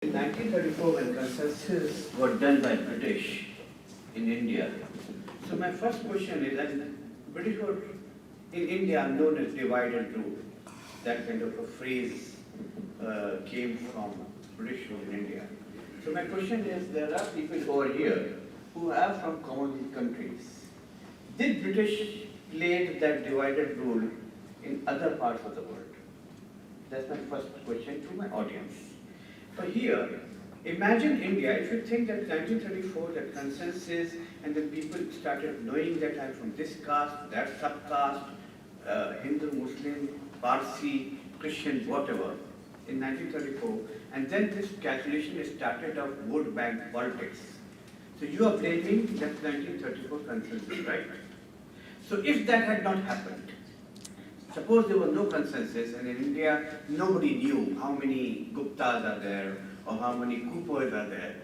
In 1934, when censuses were done by British in India, so my first question is, and British were in India known as divide and rule. That kind of a phrase came from British rule in India. So my question is, there are people over here who are from common countries. Did British play that divide and rule in other parts of the world? That's my first question to my audience. So here, imagine India, if you think that 1934, that consensus, and then people started knowing that I'm from this caste, that subcaste, Hindu, Muslim, Parsi, Christian, whatever, in 1934, and then this calculation started of vote bank politics. So you are blaming that 1934 consensus, right? So if that had not happened, suppose there was no consensus, and in India nobody knew how many Guptas are there or how many Coopers are there,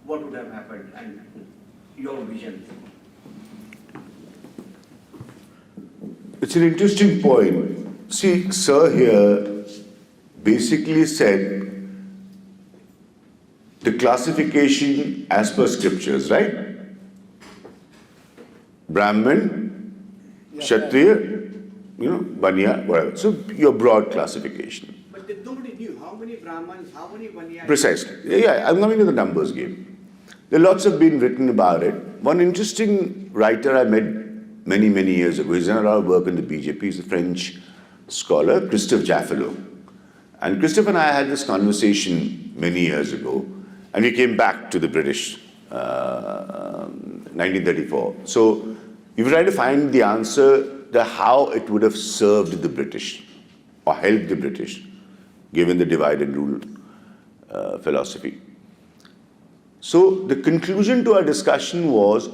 what would have happened, and your vision? It's an interesting point. See, Sir here basically said the classification as per scriptures, right? Brahmin, Kshatriya, Banya, whatever. So your broad classification. But nobody knew how many Brahmins, how many Banyas. Precisely. Yeah, I'm coming to the numbers game. There are lots have been written about it. One interesting writer I met many years ago, he's done a lot of work in the BJP, he's a French scholar, Christophe Jaffalo. And Christophe and I had this conversation many years ago, and we came back to the British, 1934. So we were trying to find the answer to how it would have served the British or helped the British, given the divide and rule philosophy. So the conclusion to our discussion was,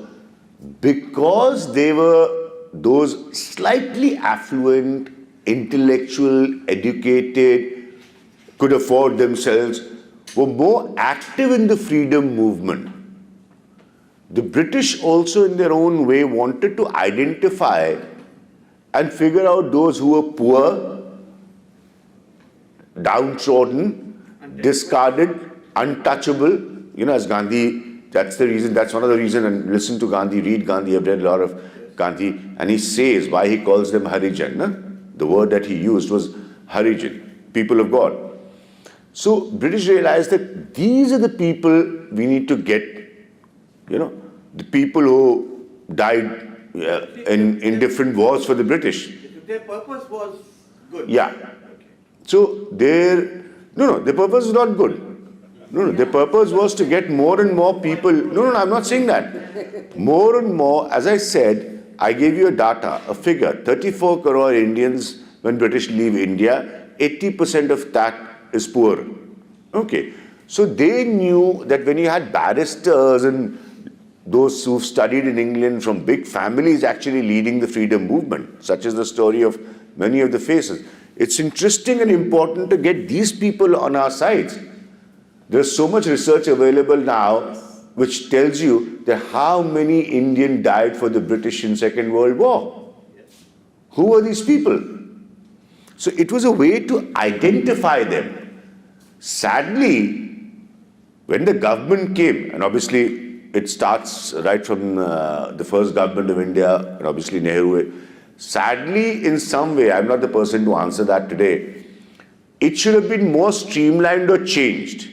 because they were those slightly affluent, intellectual, educated, could afford themselves, were more active in the freedom movement. The British also in their own way wanted to identify and figure out those who were poor, downtrodden, discarded, untouchable. As Gandhi, that's one of the reasons, and listen to Gandhi, read Gandhi, I've read a lot of Gandhi, and he says why he calls them Harijan. The word that he used was Harijan, people of God. So British realized that these are the people we need to get, the people who died in different wars for the British. Their purpose was good. Yeah. So their purpose is not good. Their purpose was to get more and more people. I'm not saying that. More and more, as I said, I gave you a figure, 34 crore Indians when British leave India, 80% of that is poor. Okay. So they knew that when you had barristers and those who've studied in England from big families actually leading the freedom movement, such is the story of many of the faces. It's interesting and important to get these people on our sides. There's so much research available now which tells you that how many Indians died for the British in Second World War. Who were these people? So it was a way to identify them. Sadly, when the government came, and obviously it starts right from the first government of India, and obviously Nehru, sadly in some way, I'm not the person to answer that today, it should have been more streamlined or changed.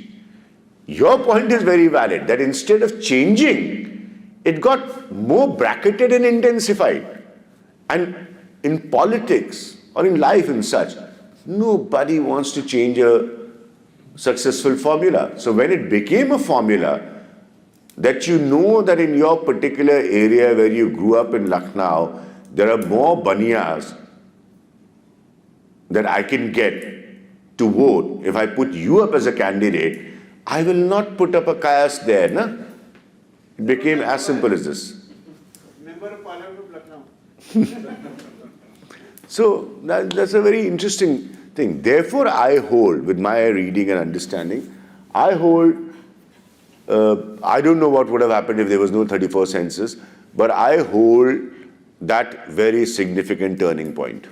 Your point is very valid, that instead of changing, it got more bracketed and intensified. And in politics or in life and such, nobody wants to change a successful formula. So when it became a formula, that that in your particular area where you grew up in Lucknow, there are more Banyas that I can get to vote. If I put you up as a candidate, I will not put up a caste there. It became as simple as this. Member of Parliament of Lucknow. So that's a very interesting thing. Therefore, I hold, with my reading and understanding, I don't know what would have happened if there was no 34 census, but I hold that very significant turning point.